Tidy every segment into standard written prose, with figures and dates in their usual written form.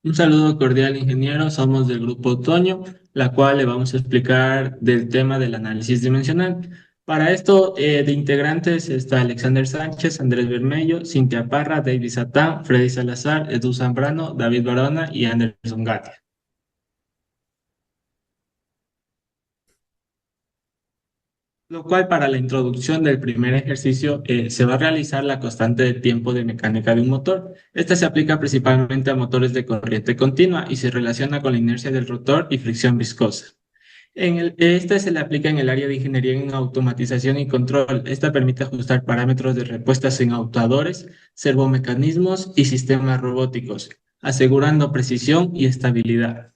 Un saludo cordial, ingeniero. Somos del grupo Otoño, la cual le vamos a explicar del tema del análisis dimensional. Para esto, de integrantes está Alexander Sánchez, Andrés Bermello, Cintia Parra, David Satán, Freddy Salazar, Edu Zambrano, David Barona y Anderson Gatti. Lo cual para la introducción del primer ejercicio se va a realizar la constante de tiempo de mecánica de un motor. Esta se aplica principalmente a motores de corriente continua y se relaciona con la inercia del rotor y fricción viscosa. Este se le aplica en el área de ingeniería en automatización y control. Esta permite ajustar parámetros de respuestas en autoadores, servomecanismos y sistemas robóticos, asegurando precisión y estabilidad.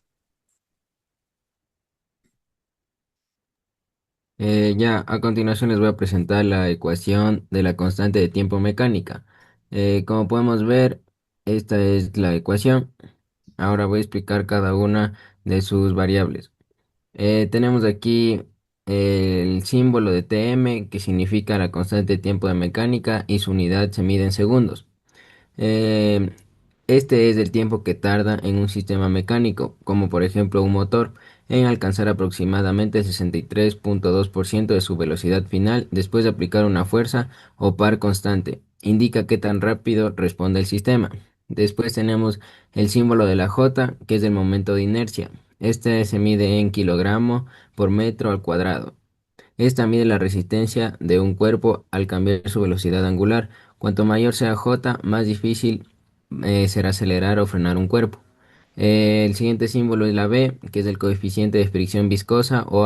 Ya, a continuación les voy a presentar la ecuación de la constante de tiempo mecánica. Como podemos ver, esta es la ecuación. Ahora voy a explicar cada una de sus variables. Tenemos aquí el símbolo de Tm, que significa la constante de tiempo de mecánica, y su unidad se mide en segundos. Eh, este es el tiempo que tarda en un sistema mecánico, como por ejemplo un motor, en alcanzar aproximadamente el 63,2% de su velocidad final después de aplicar una fuerza o par constante. Indica qué tan rápido responde el sistema. Después tenemos el símbolo de la J, que es el momento de inercia. Este se mide en kilogramo por metro al cuadrado. Esta mide la resistencia de un cuerpo al cambiar su velocidad angular. Cuanto mayor sea J, más difícil será acelerar o frenar un cuerpo. El siguiente símbolo es la B, que es el coeficiente de fricción viscosa o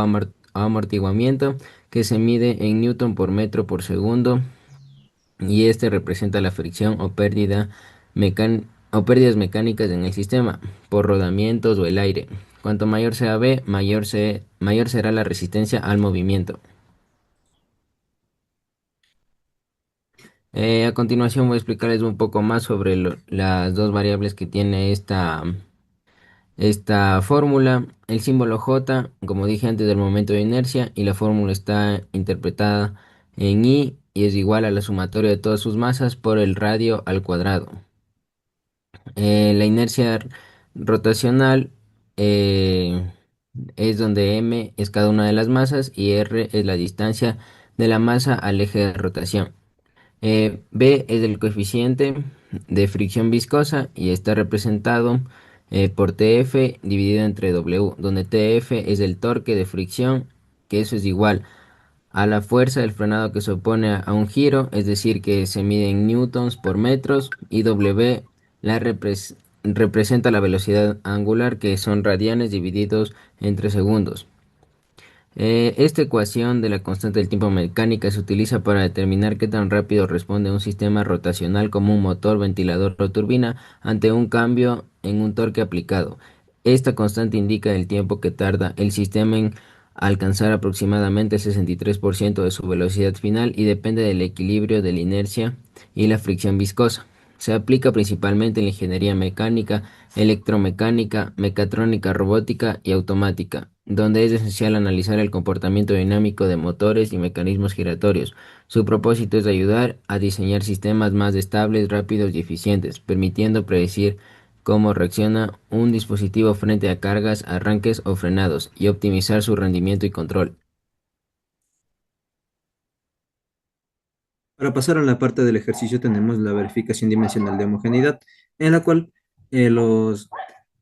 amortiguamiento, que se mide en newton por metro por segundo, y este representa la fricción o pérdidas mecánicas en el sistema por rodamientos o el aire. Cuanto mayor sea B, mayor será la resistencia al movimiento. A continuación voy a explicarles un poco más sobre las dos variables que tiene esta fórmula. El símbolo J, como dije antes, del momento de inercia, y la fórmula está interpretada en I y es igual a la sumatoria de todas sus masas por el radio al cuadrado. La inercia rotacional eh, es donde m es cada una de las masas y r es la distancia de la masa al eje de rotación. B es el coeficiente de fricción viscosa y está representado por TF dividido entre W, donde TF es el torque de fricción, que eso es igual a la fuerza del frenado que se opone a un giro, es decir, que se mide en newtons por metros, y W representa la velocidad angular, que son radianes divididos entre segundos. Esta ecuación de la constante del tiempo mecánica se utiliza para determinar qué tan rápido responde un sistema rotacional como un motor, ventilador o turbina ante un cambio en un torque aplicado. Esta constante indica el tiempo que tarda el sistema en alcanzar aproximadamente el 63% de su velocidad final y depende del equilibrio de la inercia y la fricción viscosa. Se aplica principalmente en la ingeniería mecánica, electromecánica, mecatrónica, robótica y automática, donde es esencial analizar el comportamiento dinámico de motores y mecanismos giratorios. Su propósito es ayudar a diseñar sistemas más estables, rápidos y eficientes, permitiendo predecir cómo reacciona un dispositivo frente a cargas, arranques o frenados, y optimizar su rendimiento y control. Para pasar a la parte del ejercicio tenemos la verificación dimensional de homogeneidad, en la cual eh, los,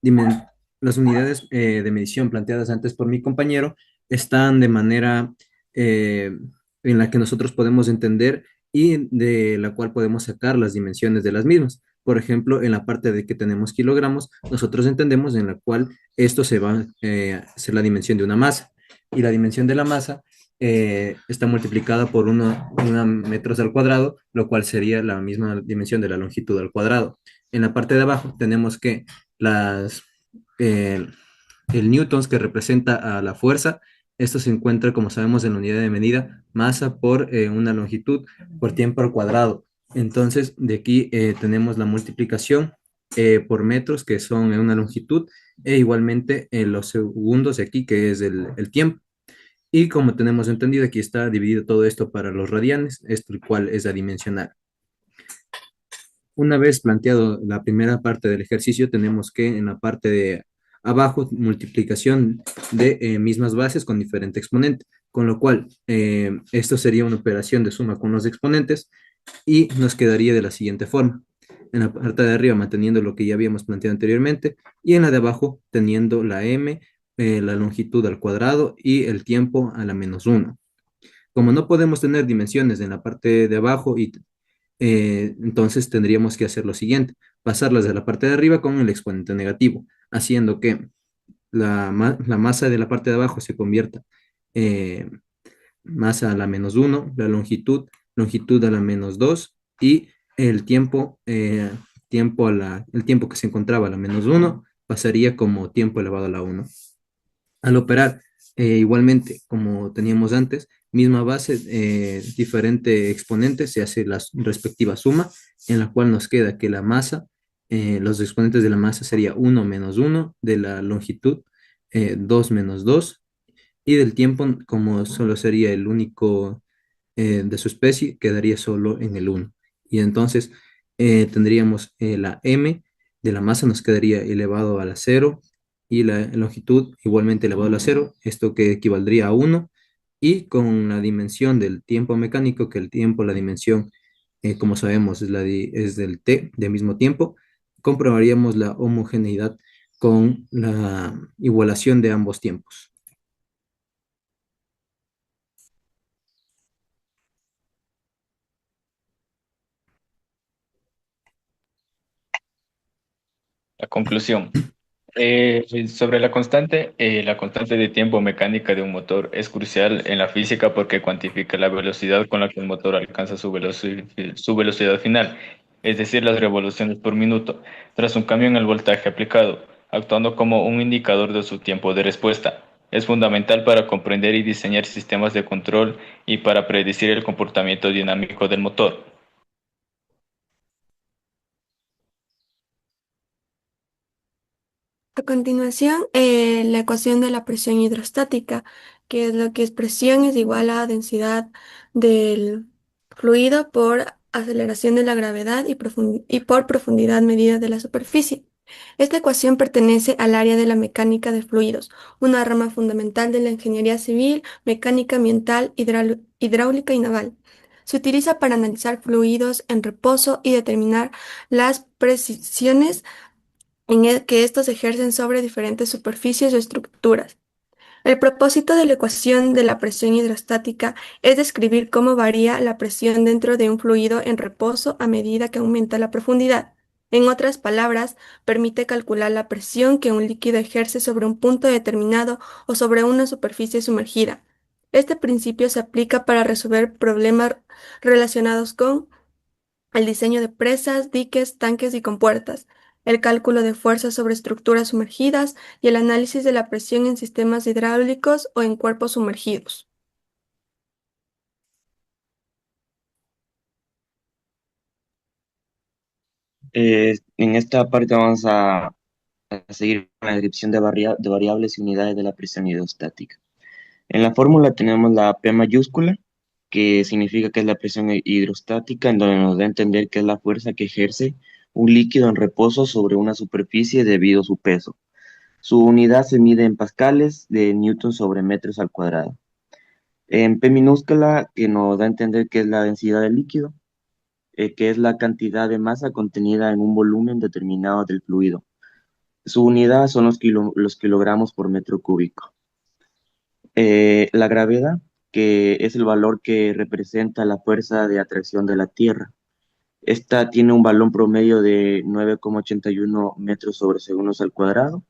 dimen- las unidades de medición planteadas antes por mi compañero están de manera eh, en la que nosotros podemos entender y de la cual podemos sacar las dimensiones de las mismas. Por ejemplo, en la parte de que tenemos kilogramos, nosotros entendemos en la cual esto se va a ser la dimensión de una masa, y la dimensión de la masa está multiplicada por una metros al cuadrado, lo cual sería la misma dimensión de la longitud al cuadrado. En la parte de abajo tenemos que las, eh, el newtons, que representa a la fuerza. Esto se encuentra, como sabemos, en la unidad de medida, masa por una longitud por tiempo al cuadrado. Entonces, de aquí tenemos la multiplicación por metros, que son en una longitud, e igualmente en los segundos de aquí, que es el tiempo. Y como tenemos entendido, aquí está dividido todo esto para los radianes, esto el cual es adimensional. Una vez planteado la primera parte del ejercicio, tenemos que en la parte de abajo multiplicación de mismas bases con diferente exponente, con lo cual esto sería una operación de suma con los exponentes y nos quedaría de la siguiente forma. En la parte de arriba manteniendo lo que ya habíamos planteado anteriormente y en la de abajo teniendo la m, la longitud al cuadrado y el tiempo a la -1. Como no podemos tener dimensiones en la parte de abajo entonces tendríamos que hacer lo siguiente, pasarlas de la parte de arriba con el exponente negativo, haciendo que la masa de la parte de abajo se convierta eh, masa a la -1, la longitud a la -2 y el tiempo, el tiempo que se encontraba a la -1 pasaría como tiempo elevado a la 1. Al operar igualmente, como teníamos antes, misma base, diferente exponente, se hace la respectiva suma, en la cual nos queda que la masa, los exponentes de la masa sería 1 - 1, de la longitud 2 - 2, y del tiempo, como solo sería el único de su especie, quedaría solo en el 1. Y entonces tendríamos la m de la masa nos quedaría elevado a la 0 y la longitud igualmente elevado a la 0, esto que equivaldría a 1. Y con la dimensión del tiempo mecánico, que el tiempo, la dimensión, como sabemos, es del t, del mismo tiempo, comprobaríamos la homogeneidad con la igualación de ambos tiempos. La conclusión. Sobre la constante de tiempo mecánica de un motor es crucial en la física porque cuantifica la velocidad con la que el motor alcanza su velocidad final, es decir, las revoluciones por minuto, tras un cambio en el voltaje aplicado, actuando como un indicador de su tiempo de respuesta. Es fundamental para comprender y diseñar sistemas de control y para predecir el comportamiento dinámico del motor. A continuación, la ecuación de la presión hidrostática, que es lo que es presión es igual a densidad del fluido por aceleración de la gravedad y por profundidad medida de la superficie. Esta ecuación pertenece al área de la mecánica de fluidos, una rama fundamental de la ingeniería civil, mecánica ambiental, hidráulica y naval. Se utiliza para analizar fluidos en reposo y determinar las precisiones en el que estos ejercen sobre diferentes superficies o estructuras. El propósito de la ecuación de la presión hidrostática es describir cómo varía la presión dentro de un fluido en reposo a medida que aumenta la profundidad. En otras palabras, permite calcular la presión que un líquido ejerce sobre un punto determinado o sobre una superficie sumergida. Este principio se aplica para resolver problemas relacionados con el diseño de presas, diques, tanques y compuertas, el cálculo de fuerzas sobre estructuras sumergidas y el análisis de la presión en sistemas hidráulicos o en cuerpos sumergidos. En esta parte vamos a seguir con la descripción de variables y unidades de la presión hidrostática. En la fórmula tenemos la P mayúscula, que significa que es la presión hidrostática, en donde nos da a entender que es la fuerza que ejerce un líquido en reposo sobre una superficie debido a su peso. Su unidad se mide en pascales de newton sobre metros al cuadrado. En P minúscula, que nos da a entender que es la densidad del líquido, que es la cantidad de masa contenida en un volumen determinado del fluido. Su unidad son los kilogramos por metro cúbico. La gravedad, que es el valor que representa la fuerza de atracción de la Tierra. Esta tiene un valor promedio de 9,81 metros sobre segundos al cuadrado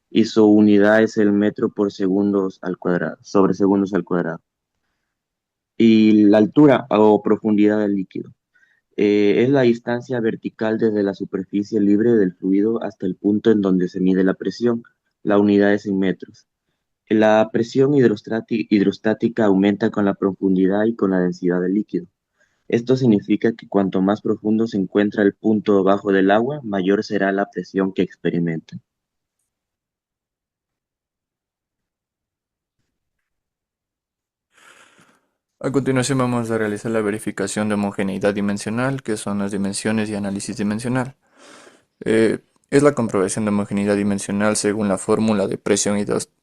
y su unidad es el metro por segundos al cuadrado, sobre segundos al cuadrado. Y la altura o profundidad del líquido. Es la distancia vertical desde la superficie libre del fluido hasta el punto en donde se mide la presión. La unidad es en metros. La presión hidrostática aumenta con la profundidad y con la densidad del líquido. Esto significa que cuanto más profundo se encuentra el punto bajo del agua, mayor será la presión que experimenta. A continuación vamos a realizar la verificación de homogeneidad dimensional, que son las dimensiones y análisis dimensional. Es la comprobación de homogeneidad dimensional según la fórmula de presión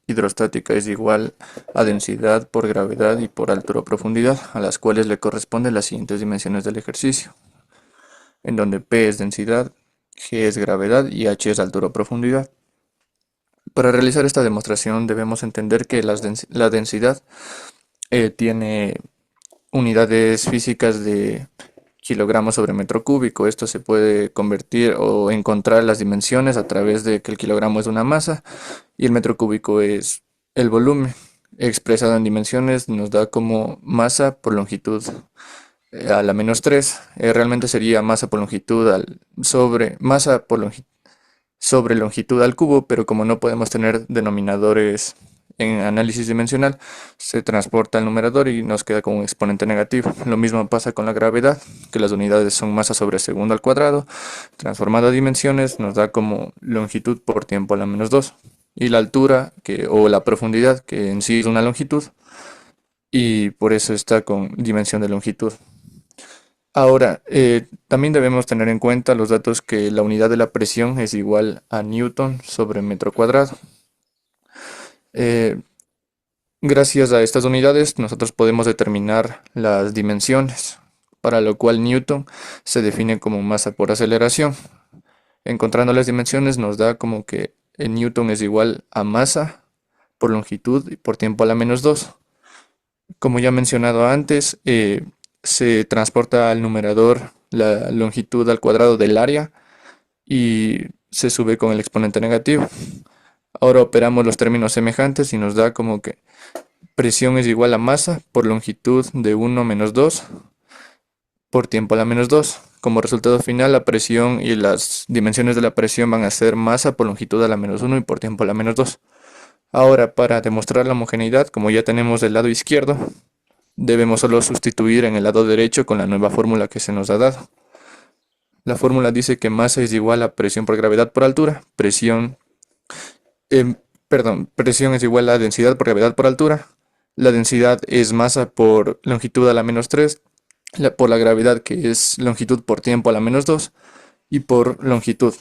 hidrostática es igual a densidad por gravedad y por altura o profundidad, a las cuales le corresponden las siguientes dimensiones del ejercicio, en donde P es densidad, G es gravedad y H es altura o profundidad. Para realizar esta demostración debemos entender que la densidad tiene unidades físicas de kilogramos sobre metro cúbico. Esto se puede convertir o encontrar las dimensiones a través de que el kilogramo es una masa y el metro cúbico es el volumen. Expresado en dimensiones nos da como masa por longitud a la menos 3. Realmente sería masa por longitud sobre longitud al cubo, pero como no podemos tener denominadores en análisis dimensional, se transporta al numerador y nos queda con un exponente negativo. Lo mismo pasa con la gravedad, que las unidades son masa sobre segundo al cuadrado. Transformado a dimensiones nos da como longitud por tiempo a la menos 2. Y la altura, o la profundidad, que en sí es una longitud, y por eso está con dimensión de longitud. Ahora, también debemos tener en cuenta los datos que la unidad de la presión es igual a Newton sobre metro cuadrado. Eh, Gracias a estas unidades nosotros podemos determinar las dimensiones, para lo cual Newton se define como masa por aceleración. Encontrando las dimensiones nos da como que Newton es igual a masa por longitud y por tiempo a la menos 2. Como ya mencionado antes, se transporta al numerador la longitud al cuadrado del área y se sube con el exponente negativo. Ahora operamos los términos semejantes y nos da como que presión es igual a masa por longitud de 1 menos 2 por tiempo a la menos 2. Como resultado final, la presión y las dimensiones de la presión van a ser masa por longitud a la menos 1 y por tiempo a la menos 2. Ahora, para demostrar la homogeneidad, como ya tenemos del lado izquierdo, debemos solo sustituir en el lado derecho con la nueva fórmula que se nos ha dado. La fórmula dice que masa es igual a presión por gravedad por altura, presión es igual a densidad por gravedad por altura. La densidad es masa por longitud a la menos 3, por la gravedad que es longitud por tiempo a la menos 2 y por longitud.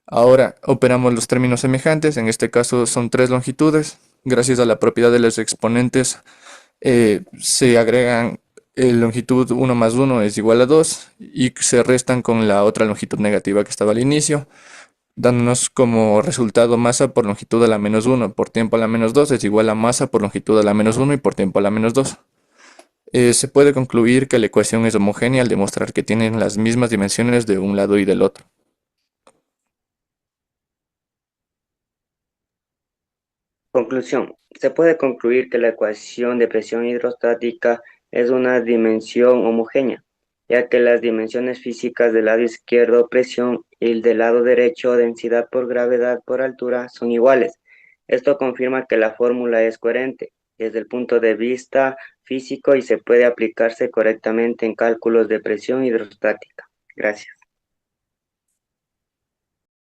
Ahora operamos los términos semejantes, en este caso son 3 longitudes. Gracias a la propiedad de los exponentes se agregan longitud 1 más 1 es igual a 2 y se restan con la otra longitud negativa que estaba al inicio, dándonos como resultado masa por longitud a la menos 1 por tiempo a la menos 2 es igual a masa por longitud a la menos 1 y por tiempo a la menos 2. Se puede concluir que la ecuación es homogénea al demostrar que tienen las mismas dimensiones de un lado y del otro. Conclusión. Se puede concluir que la ecuación de presión hidrostática es una dimensión homogénea, ya que las dimensiones físicas del lado izquierdo, presión, y el del lado derecho, densidad por gravedad por altura, son iguales. Esto confirma que la fórmula es coherente desde el punto de vista físico y se puede aplicarse correctamente en cálculos de presión hidrostática. Gracias.